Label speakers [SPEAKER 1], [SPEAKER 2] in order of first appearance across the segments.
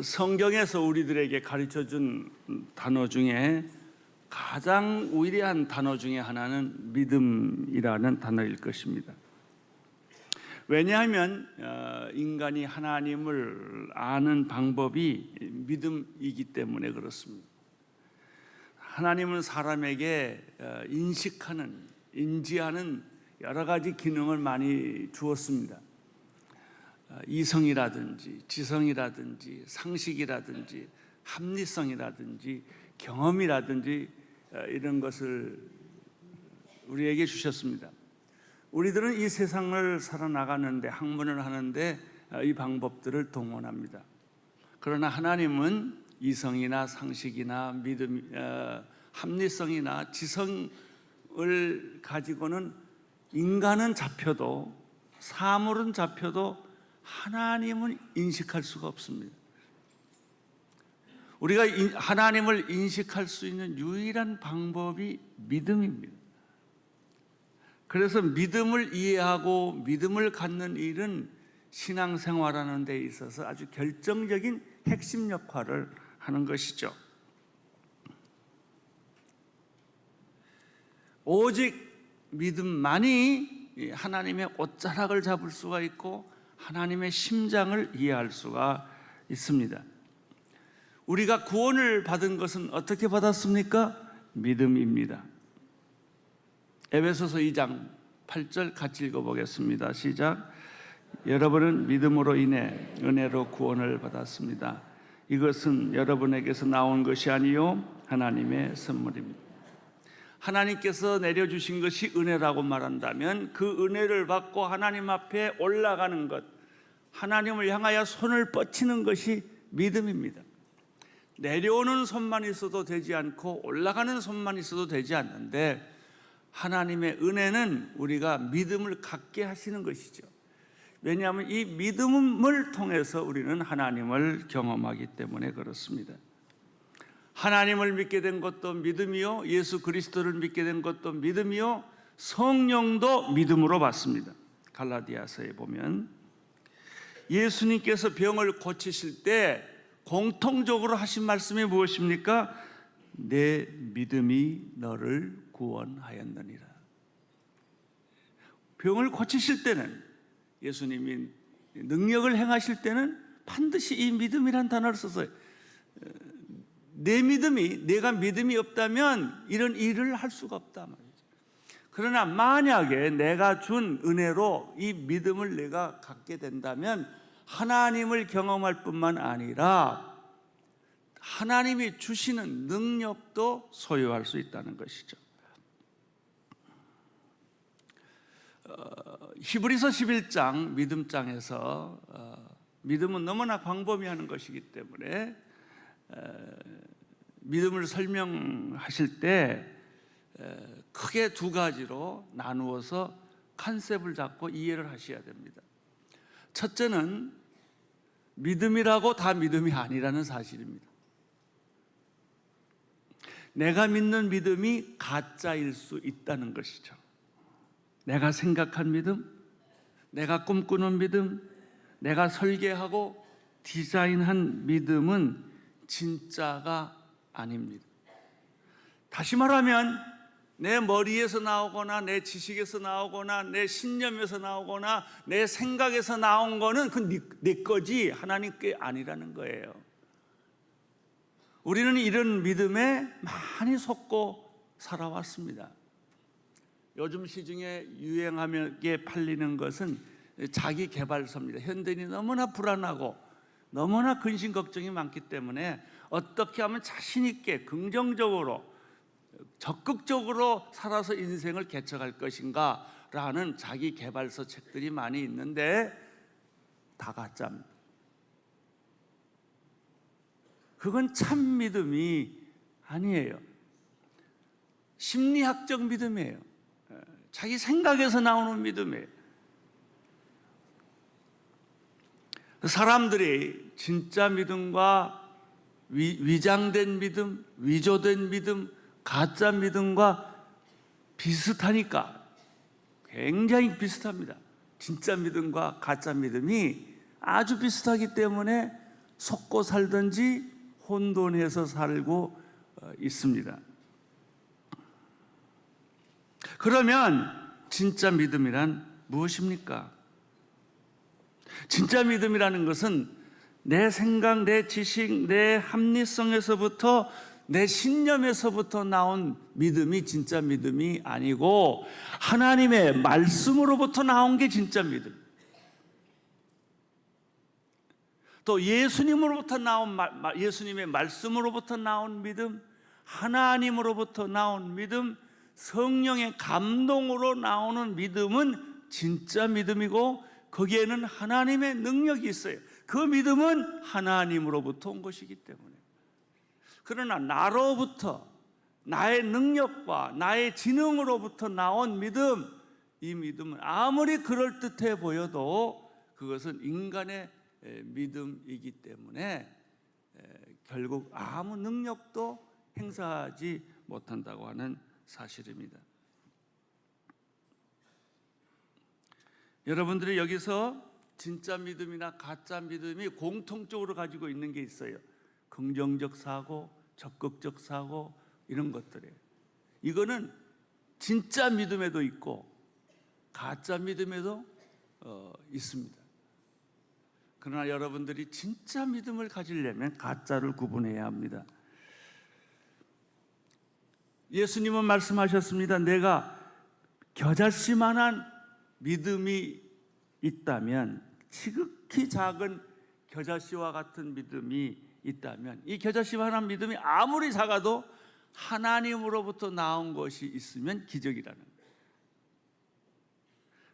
[SPEAKER 1] 성경에서 우리들에게 가르쳐준 단어 중에 가장 위대한 단어 중에 하나는 믿음이라는 단어일 것입니다. 왜냐하면 인간이 하나님을 아는 방법이 믿음이기 때문에 그렇습니다. 하나님은 사람에게 인지하는 여러 가지 기능을 많이 주었습니다. 이성이라든지 지성이라든지 상식이라든지 합리성이라든지 경험이라든지 이런 것을 우리에게 주셨습니다. 우리들은 이 세상을 살아나가는데, 학문을 하는데 이 방법들을 동원합니다. 그러나 하나님은 이성이나 상식이나 믿음, 합리성이나 지성을 가지고는 인간은 잡혀도, 사물은 잡혀도 하나님은 인식할 수가 없습니다. 우리가 하나님을 인식할 수 있는 유일한 방법이 믿음입니다. 그래서 믿음을 이해하고 믿음을 갖는 일은 신앙생활하는 데 있어서 아주 결정적인 핵심 역할을 하는 것이죠. 오직 믿음만이 하나님의 옷자락을 잡을 수가 있고 하나님의 심장을 이해할 수가 있습니다. 우리가 구원을 받은 것은 어떻게 받았습니까? 믿음입니다. 에베소서 2장 8절 같이 읽어보겠습니다. 시작. 여러분은 믿음으로 인해 은혜로 구원을 받았습니다. 이것은 여러분에게서 나온 것이 아니요 하나님의 선물입니다. 하나님께서 내려주신 것이 은혜라고 말한다면 그 은혜를 받고 하나님 앞에 올라가는 것, 하나님을 향하여 손을 뻗치는 것이 믿음입니다. 내려오는 손만 있어도 되지 않고 올라가는 손만 있어도 되지 않는데 하나님의 은혜는 우리가 믿음을 갖게 하시는 것이죠. 왜냐하면 이 믿음을 통해서 우리는 하나님을 경험하기 때문에 그렇습니다. 하나님을 믿게 된 것도 믿음이요, 예수 그리스도를 믿게 된 것도 믿음이요, 성령도 믿음으로 받습니다. 갈라디아서에 보면 예수님께서 병을 고치실 때 공통적으로 하신 말씀이 무엇입니까? 내 믿음이 너를 구원하였느니라. 병을 고치실 때는, 예수님이 능력을 행하실 때는 반드시 이 믿음이란 단어를 써서 내가 믿음이 없다면 이런 일을 할 수가 없다 말이죠. 그러나 만약에 내가 준 은혜로 이 믿음을 내가 갖게 된다면 하나님을 경험할 뿐만 아니라 하나님이 주시는 능력도 소유할 수 있다는 것이죠. 히브리서 11장 믿음장에서 믿음은 너무나 광범위한 것이기 때문에 믿음을 설명하실 때 크게 두 가지로 나누어서 컨셉을 잡고 이해를 하셔야 됩니다. 첫째는 믿음이라고 다 믿음이 아니라는 사실입니다. 내가 믿는 믿음이 가짜일 수 있다는 것이죠. 내가 생각한 믿음, 내가 꿈꾸는 믿음, 내가 설계하고 디자인한 믿음은 진짜가 아닙니다. 다시 말하면 내 머리에서 나오거나 내 지식에서 나오거나 내 신념에서 나오거나 내 생각에서 나온 거는 내 거지 하나님 게 아니라는 거예요. 우리는 이런 믿음에 많이 속고 살아왔습니다. 요즘 시중에 유행하게 팔리는 것은 자기 개발서입니다. 현대인이 너무나 불안하고 너무나 근심 걱정이 많기 때문에 어떻게 하면 자신 있게 긍정적으로 적극적으로 살아서 인생을 개척할 것인가 라는 자기 개발서 책들이 많이 있는데 다 가짜입니다. 그건 참 믿음이 아니에요. 심리학적 믿음이에요. 자기 생각에서 나오는 믿음이에요. 사람들이 진짜 믿음과 위장된 믿음, 위조된 믿음, 가짜 믿음과 비슷하니까 굉장히 비슷합니다. 진짜 믿음과 가짜 믿음이 아주 비슷하기 때문에 속고 살든지 혼돈해서 살고 있습니다. 그러면 진짜 믿음이란 무엇입니까? 진짜 믿음이라는 것은 내 생각, 내 지식, 내 합리성에서부터, 내 신념에서부터 나온 믿음이 진짜 믿음이 아니고 하나님의 말씀으로부터 나온 게 진짜 믿음. 또 예수님으로부터 나온 예수님의 말씀으로부터 나온 믿음, 하나님으로부터 나온 믿음, 성령의 감동으로 나오는 믿음은 진짜 믿음이고 거기에는 하나님의 능력이 있어요. 그 믿음은 하나님으로부터 온 것이기 때문에. 그러나 나로부터, 나의 능력과 나의 지능으로부터 나온 믿음, 이 믿음은 아무리 그럴듯해 보여도 그것은 인간의 믿음이기 때문에 결국 아무 능력도 행사하지 못한다고 하는 사실입니다. 여러분들이 여기서 진짜 믿음이나 가짜 믿음이 공통적으로 가지고 있는 게 있어요. 긍정적 사고, 적극적 사고, 이런 것들이에요. 이거는 진짜 믿음에도 있고 가짜 믿음에도 있습니다. 그러나 여러분들이 진짜 믿음을 가지려면 가짜를 구분해야 합니다. 예수님은 말씀하셨습니다. 내가 겨자씨만한 믿음이 있다면, 지극히 작은 겨자씨와 같은 믿음이 있다면, 이 겨자씨만한 믿음이 아무리 작아도 하나님으로부터 나온 것이 있으면 기적이라는 거예요.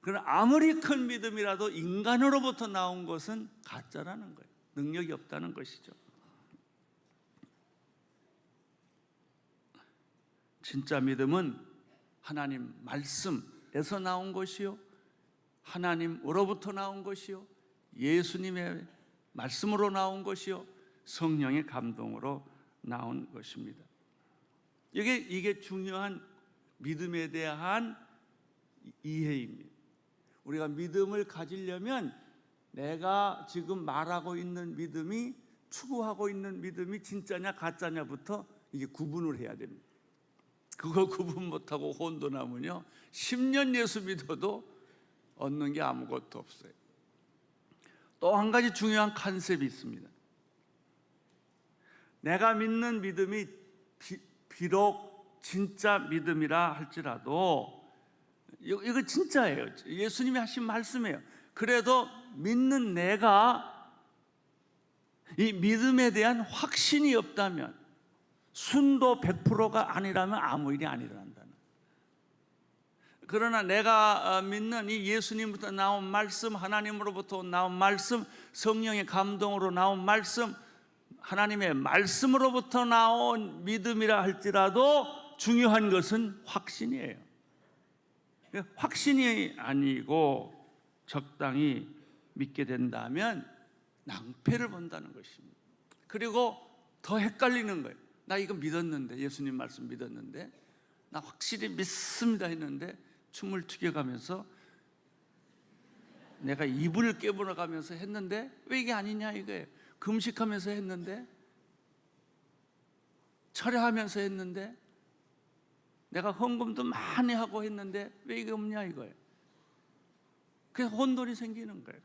[SPEAKER 1] 그러나 아무리 큰 믿음이라도 인간으로부터 나온 것은 가짜라는 거예요. 능력이 없다는 것이죠. 진짜 믿음은 하나님 말씀에서 나온 것이요, 하나님으로부터 나온 것이요, 예수님의 말씀으로 나온 것이요, 성령의 감동으로 나온 것입니다. 이게 중요한 믿음에 대한 이해입니다. 우리가 믿음을 가지려면 내가 지금 말하고 있는 믿음이, 추구하고 있는 믿음이 진짜냐 가짜냐부터 이게 구분을 해야 됩니다. 그거 구분 못하고 혼돈하면요 10년 예수 믿어도 얻는 게 아무것도 없어요. 또 한 가지 중요한 컨셉이 있습니다. 내가 믿는 믿음이 비록 진짜 믿음이라 할지라도 이거 진짜예요. 예수님이 하신 말씀이에요. 그래도 믿는 내가 이 믿음에 대한 확신이 없다면, 순도 100%가 아니라면 아무 일이 안 일어난다는. 그러나 내가 믿는 이 예수님부터 나온 말씀, 하나님으로부터 나온 말씀, 성령의 감동으로 나온 말씀, 하나님의 말씀으로부터 나온 믿음이라 할지라도 중요한 것은 확신이에요. 확신이 아니고 적당히 믿게 된다면 낭패를 본다는 것입니다. 그리고 더 헷갈리는 거예요. 나 이거 믿었는데, 예수님 말씀 믿었는데, 나 확실히 믿습니다 했는데 춤을 튀겨가면서 내가 이불을 깨물어가면서 했는데 왜 이게 아니냐 이거예요. 금식하면서 했는데, 철야하면서 했는데, 내가 헌금도 많이 하고 했는데 왜 이게 없냐 이거예요. 그래서 혼돈이 생기는 거예요.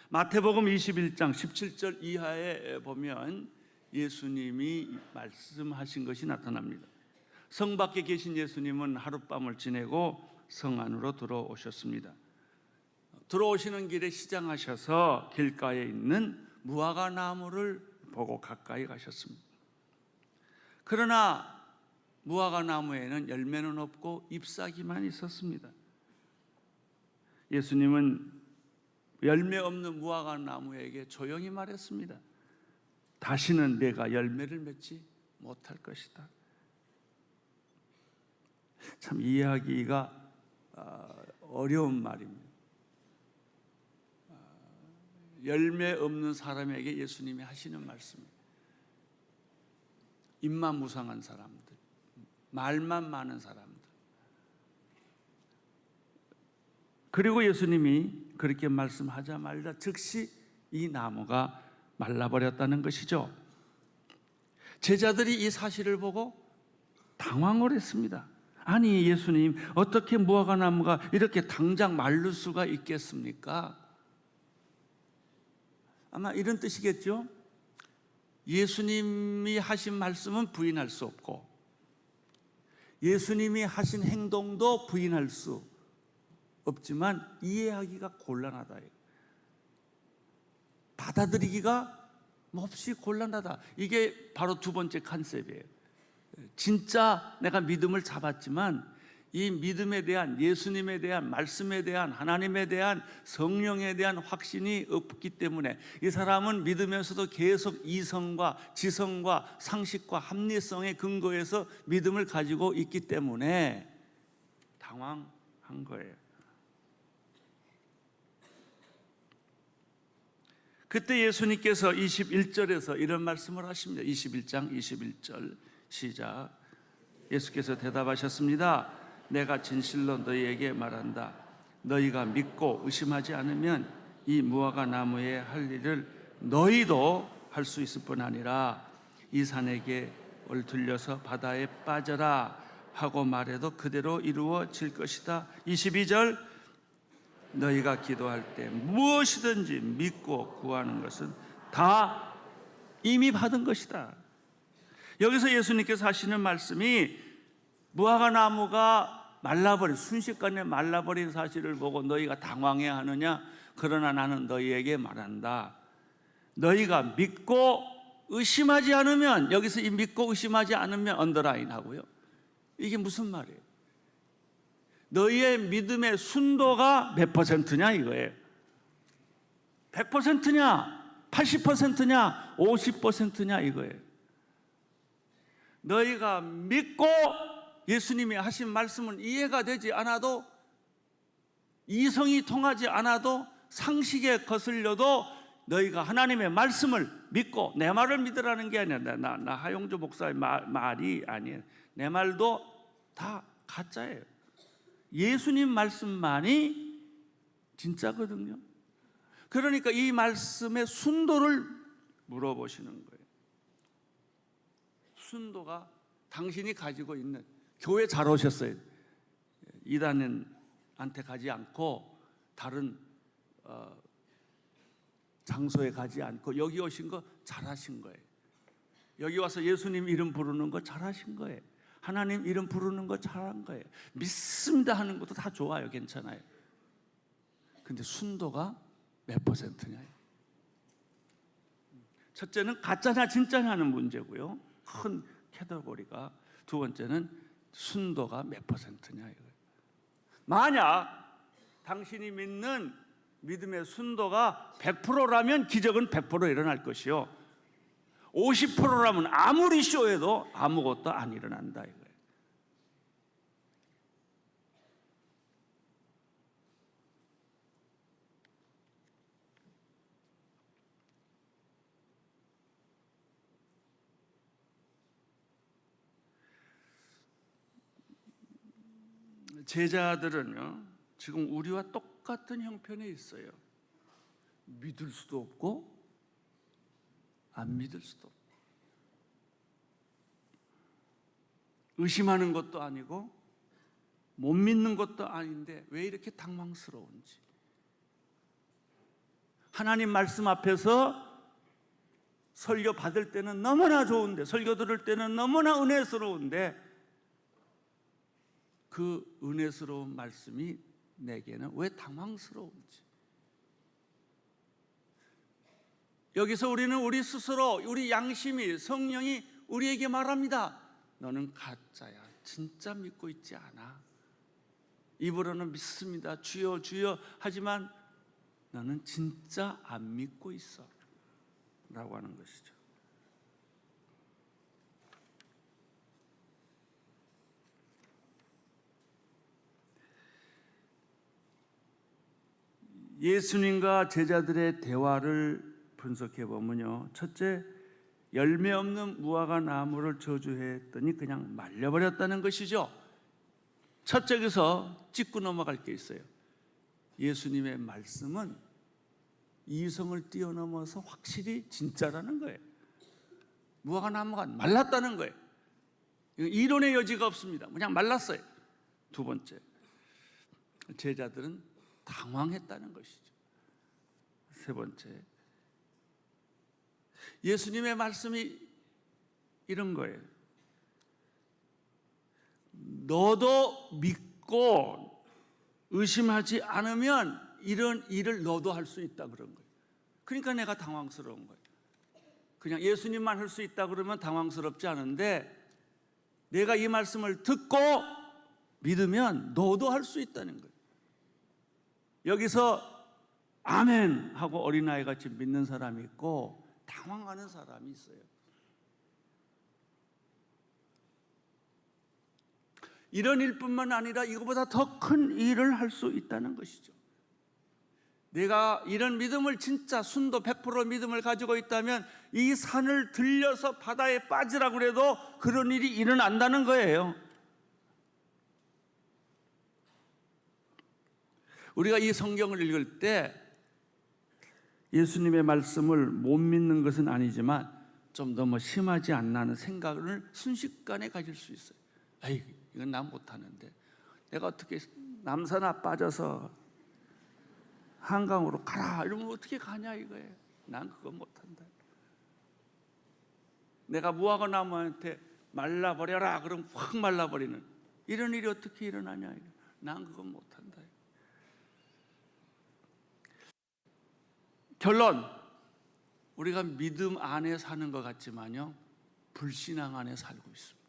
[SPEAKER 1] 마태복음 21장 17절 이하에 보면 예수님이 말씀하신 것이 나타납니다. 성 밖에 계신 예수님은 하룻밤을 지내고 성 안으로 들어오셨습니다. 들어오시는 길에 시장하셔서 길가에 있는 무화과 나무를 보고 가까이 가셨습니다. 그러나 무화과 나무에는 열매는 없고 잎사귀만 있었습니다. 예수님은 열매 없는 무화과 나무에게 조용히 말했습니다. 다시는 내가 열매를 맺지 못할 것이다. 참 이해하기가 어려운 말입니다. 열매 없는 사람에게 예수님이 하시는 말씀입니다. 입만 무상한 사람들, 말만 많은 사람들. 그리고 예수님이 그렇게 말씀하자마자 즉시 이 나무가 말라버렸다는 것이죠. 제자들이 이 사실을 보고 당황을 했습니다. 아니 예수님, 어떻게 무화과 나무가 이렇게 당장 마를 수가 있겠습니까? 아마 이런 뜻이겠죠. 예수님이 하신 말씀은 부인할 수 없고 예수님이 하신 행동도 부인할 수 없지만 이해하기가 곤란하다, 받아들이기가 몹시 곤란하다. 이게 바로 두 번째 컨셉이에요. 진짜 내가 믿음을 잡았지만 이 믿음에 대한, 예수님에 대한, 말씀에 대한, 하나님에 대한, 성령에 대한 확신이 없기 때문에 이 사람은 믿으면서도 계속 이성과 지성과 상식과 합리성의 근거에서 믿음을 가지고 있기 때문에 당황한 거예요. 그때 예수님께서 21절에서 이런 말씀을 하십니다. 21장 21절 시작. 예수께서 대답하셨습니다. 내가 진실로 너희에게 말한다. 너희가 믿고 의심하지 않으면 이 무화과 나무에 할 일을 너희도 할 수 있을 뿐 아니라 이 산에게 얼틀려서 바다에 빠져라 하고 말해도 그대로 이루어질 것이다. 22절 너희가 기도할 때 무엇이든지 믿고 구하는 것은 다 이미 받은 것이다. 여기서 예수님께서 하시는 말씀이 무화과 나무가 말라버린, 순식간에 말라버린 사실을 보고 너희가 당황해야 하느냐? 그러나 나는 너희에게 말한다. 너희가 믿고 의심하지 않으면, 여기서 이 믿고 의심하지 않으면 언더라인 하고요. 이게 무슨 말이에요? 너희의 믿음의 순도가 몇 %냐 이거예요. 100%냐? 80%냐? 50%냐 이거예요. 너희가 믿고 예수님이 하신 말씀은 이해가 되지 않아도, 이성이 통하지 않아도, 상식에 거슬려도 너희가 하나님의 말씀을 믿고, 내 말을 믿으라는 게 아니라 나 하용조 목사의 말이 아니에요. 내 말도 다 가짜예요. 예수님 말씀만이 진짜거든요. 그러니까 이 말씀의 순도를 물어보시는 거예요. 순도가 당신이 가지고 있는, 교회 잘 오셨어요. 이단한테 가지 않고 다른 장소에 가지 않고 여기 오신 거 잘하신 거예요. 여기 와서 예수님 이름 부르는 거 잘하신 거예요. 하나님 이름 부르는 거 잘한 거예요. 믿습니다 하는 것도 다 좋아요. 괜찮아요. 근데 순도가 몇 %냐요? 첫째는 가짜냐 진짜냐 하는 문제고요. 큰 캐터고리가. 두 번째는 순도가 몇 %냐 이거예요. 만약 당신이 믿는 믿음의 순도가 100%라면 기적은 100% 일어날 것이요, 50%라면 아무리 쇼해도 아무것도 안 일어난다 이거예요. 제자들은요, 지금 우리와 똑같은 형편에 있어요. 믿을 수도 없고 안 믿을 수도 없고, 의심하는 것도 아니고 못 믿는 것도 아닌데 왜 이렇게 당황스러운지. 하나님 말씀 앞에서 설교 받을 때는 너무나 좋은데, 설교 들을 때는 너무나 은혜스러운데 그 은혜스러운 말씀이 내게는 왜 당황스러운지. 여기서 우리는 우리 스스로, 우리 양심이, 성령이 우리에게 말합니다. 너는 가짜야. 진짜 믿고 있지 않아. 입으로는 믿습니다. 주여 주여 하지만 너는 진짜 안 믿고 있어 라고 하는 것이죠. 예수님과 제자들의 대화를 분석해 보면요, 첫째, 열매 없는 무화과 나무를 저주했더니 그냥 말려버렸다는 것이죠. 첫째에서 짚고 넘어갈 게 있어요. 예수님의 말씀은 이성을 뛰어넘어서 확실히 진짜라는 거예요. 무화과 나무가 말랐다는 거예요. 이론의 여지가 없습니다. 그냥 말랐어요. 두 번째, 제자들은 당황했다는 것이죠. 세 번째, 예수님의 말씀이 이런 거예요. 너도 믿고 의심하지 않으면 이런 일을 너도 할 수 있다 그런 거예요. 그러니까 내가 당황스러운 거예요. 그냥 예수님만 할 수 있다 그러면 당황스럽지 않은데 내가 이 말씀을 듣고 믿으면 너도 할 수 있다는 거예요. 여기서 아멘 하고 어린아이 같이 믿는 사람이 있고 당황하는 사람이 있어요. 이런 일뿐만 아니라 이거보다 더 큰 일을 할 수 있다는 것이죠. 내가 이런 믿음을 진짜 순도 100% 믿음을 가지고 있다면 이 산을 들려서 바다에 빠지라고 해도 그런 일이 일어난다는 거예요. 우리가 이 성경을 읽을 때 예수님의 말씀을 못 믿는 것은 아니지만 좀 너무 심하지 않나 하는 생각을 순식간에 가질 수 있어요. 아이, 이건 나 못하는데 내가 어떻게 남산아 빠져서 한강으로 가라 이러면 어떻게 가냐 이거예요. 난 그거 못한다. 내가 무화과 나무한테 말라버려라 그럼 확 말라버리는 이런 일이 어떻게 일어나냐 이거. 난 그거 못한다. 결론, 우리가 믿음 안에 사는 것 같지만요 불신앙 안에 살고 있습니다.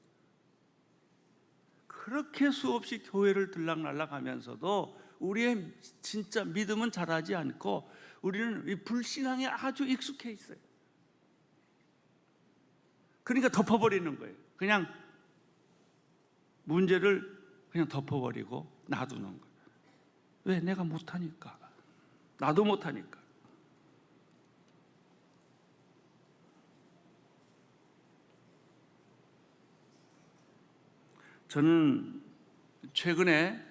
[SPEAKER 1] 그렇게 수없이 교회를 들락날락하면서도 우리의 진짜 믿음은 자라지 않고 우리는 이 불신앙에 아주 익숙해 있어요. 그러니까 덮어버리는 거예요. 그냥 문제를 그냥 덮어버리고 놔두는 거예요. 왜? 내가 못하니까. 나도 못하니까. 저는 최근에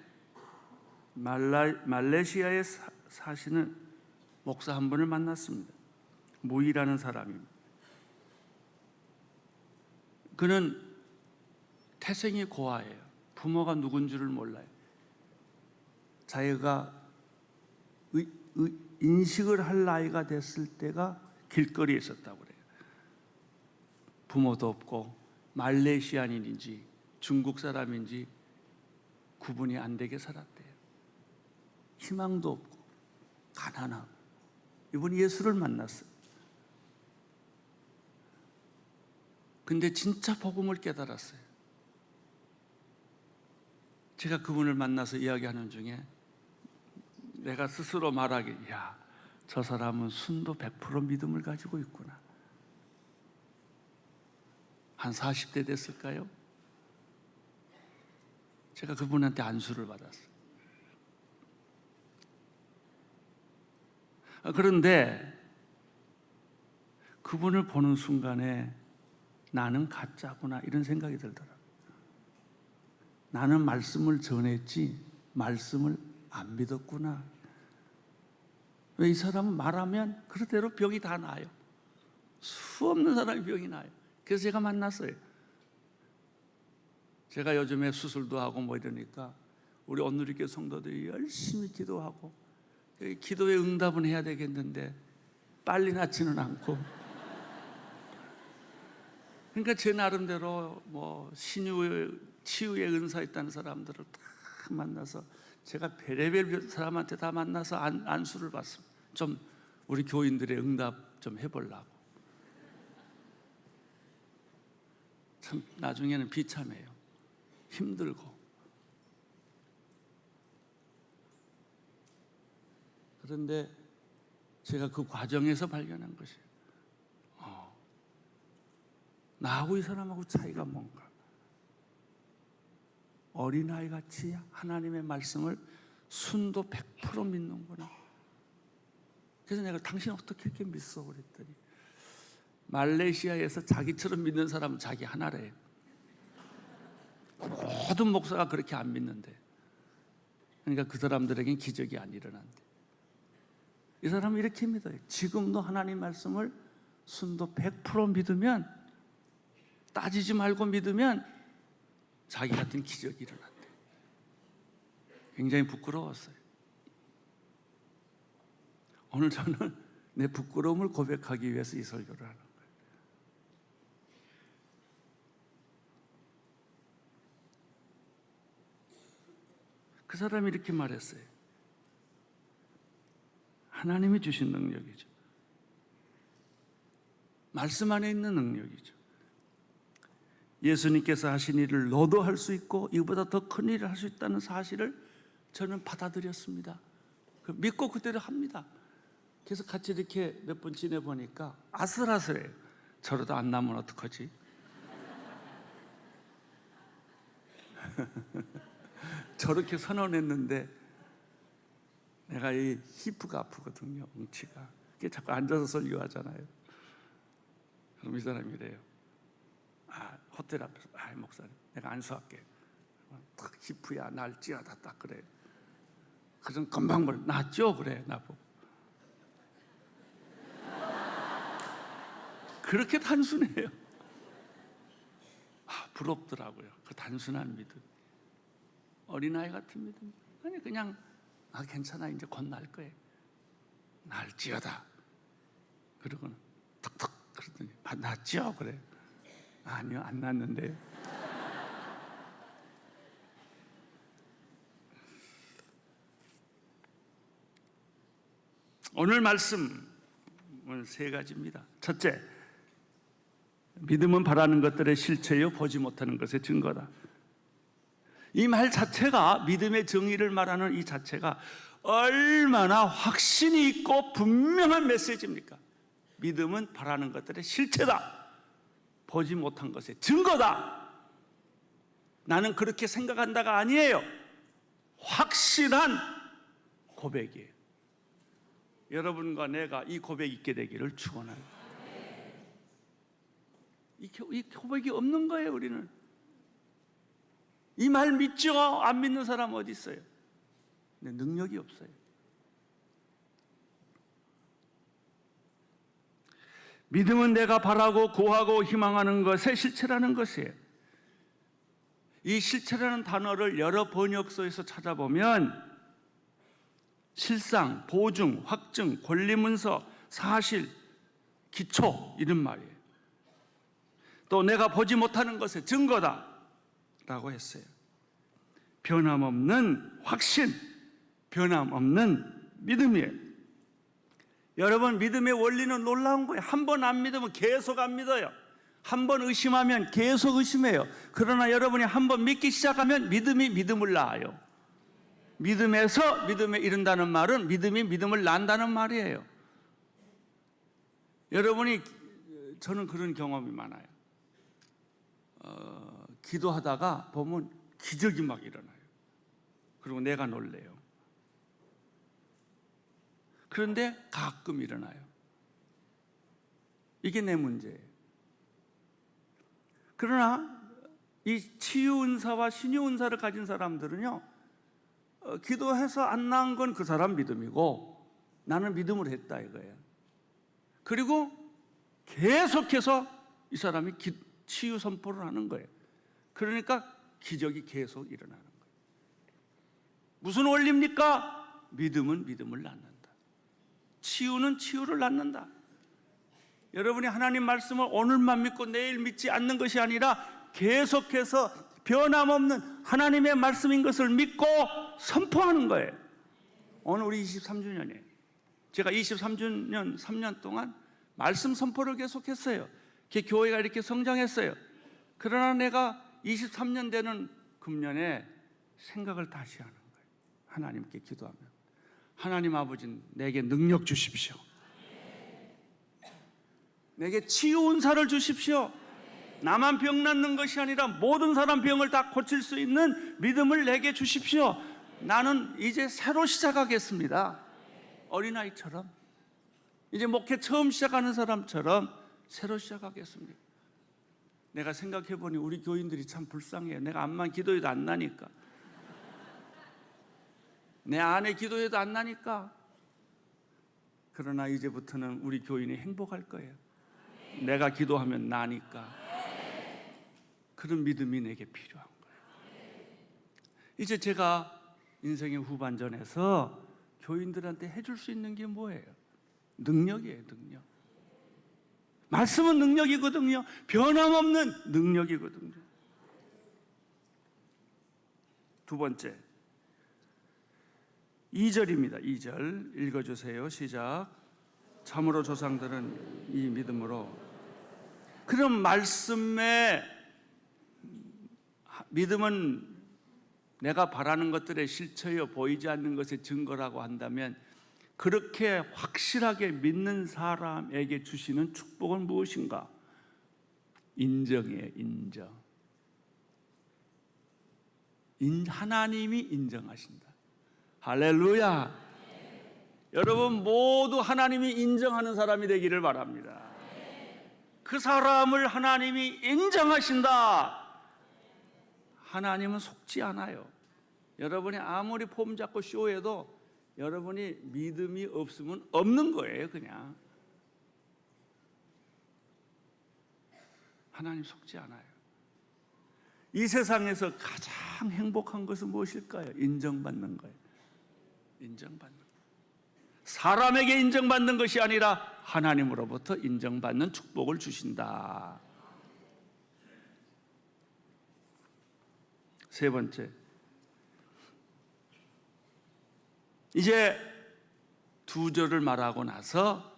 [SPEAKER 1] 말레이시아에 사시는 목사 한 분을 만났습니다. 무이라는 사람입니다. 그는 태생이 고아예요. 부모가 누군지를 몰라요. 자기가 인식을 할 나이가 됐을 때가 길거리에 있었다고 그래요. 부모도 없고 말레이시안인인지 중국 사람인지 구분이 안 되게 살았대요. 희망도 없고 가난하고. 이분이 예수를 만났어요. 근데 진짜 복음을 깨달았어요. 제가 그분을 만나서 이야기하는 중에 내가 스스로 말하기, 야, 저 사람은 순도 100% 믿음을 가지고 있구나. 한 40대 됐을까요? 제가 그분한테 안수를 받았어요. 그런데 그분을 보는 순간에 나는 가짜구나 이런 생각이 들더라고요. 나는 말씀을 전했지 말씀을 안 믿었구나. 왜 이 사람은 말하면 그대로 병이 다 나아요. 수없는 사람이 병이 나요. 그래서 제가 만났어요. 제가 요즘에 수술도 하고 뭐 이러니까 우리 온누리교회 성도들이 열심히 기도하고 기도에 응답은 해야 되겠는데 빨리 낫지는 않고, 그러니까 제 나름대로 뭐 치유의 은사 있다는 사람들을 다 만나서 제가 별의별 사람한테 다 만나서 안수를 받습니다. 좀 우리 교인들의 응답 좀 해보려고. 참 나중에는 비참해요. 힘들고. 그런데 제가 그 과정에서 발견한 것이에요. 나하고 이 사람하고 차이가 뭔가. 어린아이 같이 하나님의 말씀을 순도 100% 믿는구나. 그래서 내가 당신 어떻게 이렇게 믿어? 그랬더니 말레이시아에서 자기처럼 믿는 사람은 자기 하나래요. 모든 목사가 그렇게 안 믿는데. 그러니까 그 사람들에겐 기적이 안 일어난대. 이 사람은 이렇게 믿어요. 지금도 하나님 말씀을 순도 100% 믿으면, 따지지 말고 믿으면 자기 같은 기적이 일어난대. 굉장히 부끄러웠어요. 오늘 저는 내 부끄러움을 고백하기 위해서 이 설교를 하는 거예요. 그 사람이 이렇게 말했어요. 하나님이 주신 능력이죠. 말씀 안에 있는 능력이죠. 예수님께서 하신 일을 너도 할 수 있고 이보다 더 큰 일을 할 수 있다는 사실을 저는 받아들였습니다. 믿고 그대로 합니다. 그래서 같이 이렇게 몇 번 지내보니까 아슬아슬해요. 저러다 안 나면 어떡하지? 저렇게 선언했는데 내가 이 히프가 아프거든요. 엉치가. 그게 자꾸 앉아서 설교하잖아요. 그럼 이 사람이 이래요. 호텔 앞에서 목사님 내가 안수할게. 딱 히프야 날 찌어다 딱 그래. 그럼 금방 뭘 낫죠? 그래 나보고. 그렇게 단순해요. 부럽더라고요. 그 단순한 믿음. 어린아이 같은 믿음. 아니 그냥 괜찮아 이제 곧 날 거예요. 날지어다. 그러고는 턱턱 그러더니 낫죠? 그래. 아니요 안 낫는데요. 오늘 말씀은 세 가지입니다. 첫째, 믿음은 바라는 것들의 실체요 보지 못하는 것의 증거다. 이 말 자체가, 믿음의 정의를 말하는 이 자체가 얼마나 확신이 있고 분명한 메시지입니까? 믿음은 바라는 것들의 실체다. 보지 못한 것의 증거다. 나는 그렇게 생각한다가 아니에요. 확실한 고백이에요. 여러분과 내가 이 고백이 있게 되기를 축원합니다. 이 고백이 없는 거예요. 우리는 이 말 믿죠? 안 믿는 사람 어디 있어요? 근데 능력이 없어요. 믿음은 내가 바라고 구하고 희망하는 것의 실체라는 것이에요. 이 실체라는 단어를 여러 번역서에서 찾아보면 실상, 보증, 확증, 권리문서, 사실, 기초 이런 말이에요. 또 내가 보지 못하는 것의 증거다 라고 했어요. 변함없는 확신, 변함없는 믿음이에요. 여러분, 믿음의 원리는 놀라운 거예요. 한 번 안 믿으면 계속 안 믿어요. 한 번 의심하면 계속 의심해요. 그러나 여러분이 한 번 믿기 시작하면 믿음이 믿음을 낳아요. 믿음에서 믿음에 이른다는 말은 믿음이 믿음을 낳는다는 말이에요. 여러분이, 저는 그런 경험이 많아요. 기도하다가 보면 기적이 막 일어나요. 그리고 내가 놀래요. 그런데 가끔 일어나요. 이게 내 문제예요. 그러나 이 치유 은사와 신유 은사를 가진 사람들은요, 기도해서 안 나은 건 그 사람 믿음이고 나는 믿음으로 했다 이거예요. 그리고 계속해서 이 사람이 치유 선포를 하는 거예요. 그러니까 기적이 계속 일어나는 거예요. 무슨 원리입니까? 믿음은 믿음을 낳는다. 치유는 치유를 낳는다. 여러분이 하나님 말씀을 오늘만 믿고 내일 믿지 않는 것이 아니라 계속해서 변함없는 하나님의 말씀인 것을 믿고 선포하는 거예요. 오늘 우리 23주년이에요. 제가 23주년 3년 동안 말씀 선포를 계속했어요. 교회가 이렇게 성장했어요. 그러나 내가 23년 되는 금년에 생각을 다시 하는 거예요. 하나님께 기도하면, 하나님 아버지 내게 능력 주십시오. 내게 치유 은사를 주십시오. 나만 병 낫는 것이 아니라 모든 사람 병을 다 고칠 수 있는 믿음을 내게 주십시오. 나는 이제 새로 시작하겠습니다. 어린아이처럼, 이제 목회 처음 시작하는 사람처럼 새로 시작하겠습니다. 내가 생각해보니 우리 교인들이 참 불쌍해요. 내가 암만 기도해도 안 나니까, 내 안에 기도해도 안 나니까 그러나 이제부터는 우리 교인이 행복할 거예요. 내가 기도하면 나니까. 그런 믿음이 내게 필요한 거예요. 이제 제가 인생의 후반전에서 교인들한테 해줄 수 있는 게 뭐예요? 능력이에요, 능력. 말씀은 능력이거든요. 변함없는 능력이거든요. 두 번째, 2절입니다. 2절 읽어주세요. 시작. 참으로 조상들은 이 믿음으로. 그럼 말씀의 믿음은 내가 바라는 것들의 실체여 보이지 않는 것의 증거라고 한다면, 그렇게 확실하게 믿는 사람에게 주시는 축복은 무엇인가? 인정이에요. 인정. 하나님이 인정하신다. 할렐루야. 여러분 모두 하나님이 인정하는 사람이 되기를 바랍니다. 그 사람을 하나님이 인정하신다. 하나님은 속지 않아요. 여러분이 아무리 폼 잡고 쇼해도 여러분이 믿음이 없으면 없는 거예요. 그냥 하나님 속지 않아요. 이 세상에서 가장 행복한 것은 무엇일까요? 인정받는 거예요. 인정받는 거예요. 사람에게 인정받는 것이 아니라 하나님으로부터 인정받는 축복을 주신다. 세 번째, 이제 2절을 말하고 나서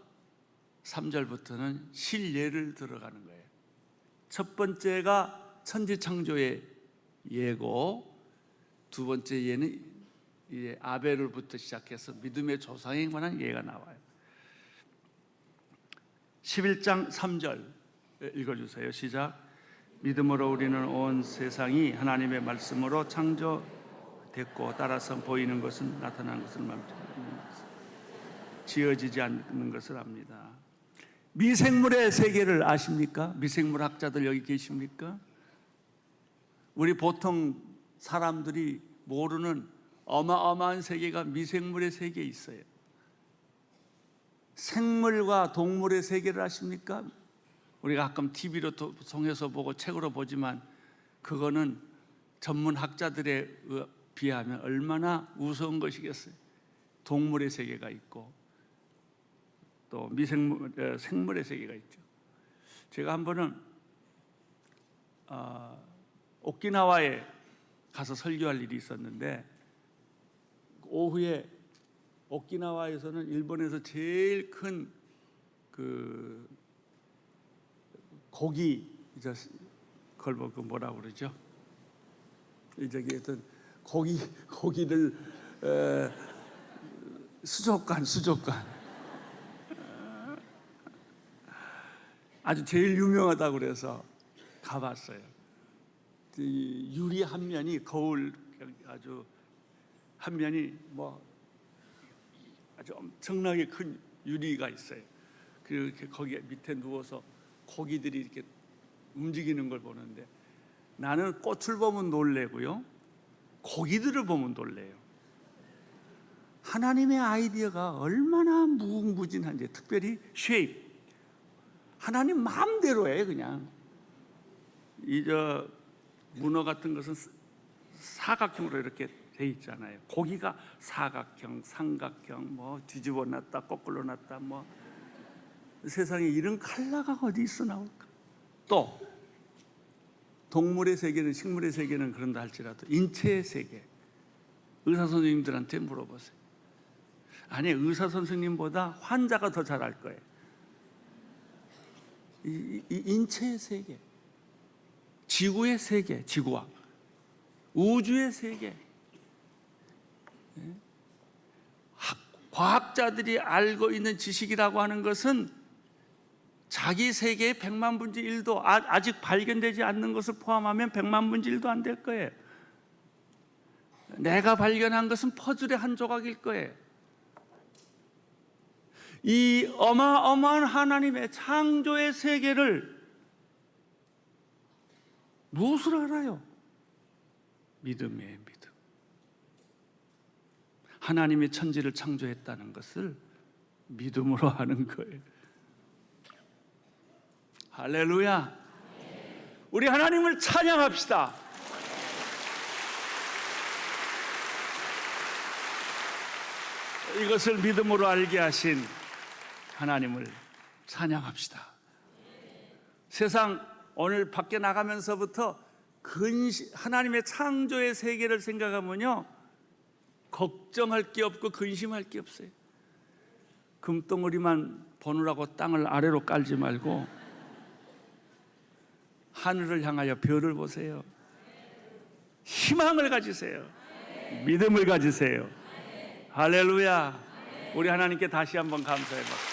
[SPEAKER 1] 3절부터는 실예를 들어가는 거예요. 첫 번째가 천지창조의 예고, 두 번째 예는 아벨로부터 시작해서 믿음의 조상에 관한 예가 나와요. 11장 3절 읽어주세요. 시작. 믿음으로 우리는 온 세상이 하나님의 말씀으로 창조됐고, 따라서 보이는 것은 나타나는 것을 지어지지 않는 것을 압니다. 미생물의 세계를 아십니까? 미생물 학자들 여기 계십니까? 우리 보통 사람들이 모르는 어마어마한 세계가 미생물의 세계에 있어요. 생물과 동물의 세계를 아십니까? 우리가 가끔 TV로 통해서 보고 책으로 보지만 그거는 전문 학자들에 비하면 얼마나 우스운 것이겠어요. 동물의 세계가 있고 또 생물의 세계가 있죠. 제가 한 번은 오키나와에 가서 설교할 일이 있었는데, 오후에 오키나와에서는 일본에서 제일 큰 고기, 그걸 뭐라고 그러죠? 저기 어떤 고기를 수족관 아주 제일 유명하다고 그래서 가봤어요. 유리 한 면이 거울 아주 한 면이 아주 엄청나게 큰 유리가 있어요. 그렇게 거기 밑에 누워서 고기들이 이렇게 움직이는 걸 보는데, 나는 꽃을 보면 놀래고요, 고기들을 보면 놀래요. 하나님의 아이디어가 얼마나 무궁무진한지, 특별히 쉐입, 하나님 마음대로예요. 그냥 문어 같은 것은 사각형으로 이렇게 돼 있잖아요. 고기가 사각형, 삼각형, 뒤집어 놨다, 거꾸로 놨다, 세상에 이런 컬러가 어디 있어 나올까? 또 동물의 세계는, 식물의 세계는 그런다 할지라도 인체의 세계, 의사 선생님들한테 물어보세요. 아니, 의사 선생님보다 환자가 더 잘 알 거예요. 이 인체의 세계, 지구의 세계, 지구학, 우주의 세계, 과학자들이 알고 있는 지식이라고 하는 것은 자기 세계의 100만 분의 1도 아직 발견되지 않는 것을 포함하면 100만 분의 1도 안 될 거예요. 내가 발견한 것은 퍼즐의 한 조각일 거예요. 이 어마어마한 하나님의 창조의 세계를 무엇을 알아요? 믿음이에요, 믿음. 하나님이 천지를 창조했다는 것을 믿음으로 하는 거예요. 할렐루야. 우리 하나님을 찬양합시다. 이것을 믿음으로 알게 하신 하나님을 찬양합시다. 세상 오늘 밖에 나가면서부터 하나님의 창조의 세계를 생각하면요, 걱정할 게 없고 근심할 게 없어요. 금덩어리만 보느라고 땅을 아래로 깔지 말고 하늘을 향하여 별을 보세요. 희망을 가지세요. 믿음을 가지세요. 할렐루야. 우리 하나님께 다시 한번 감사해 봐.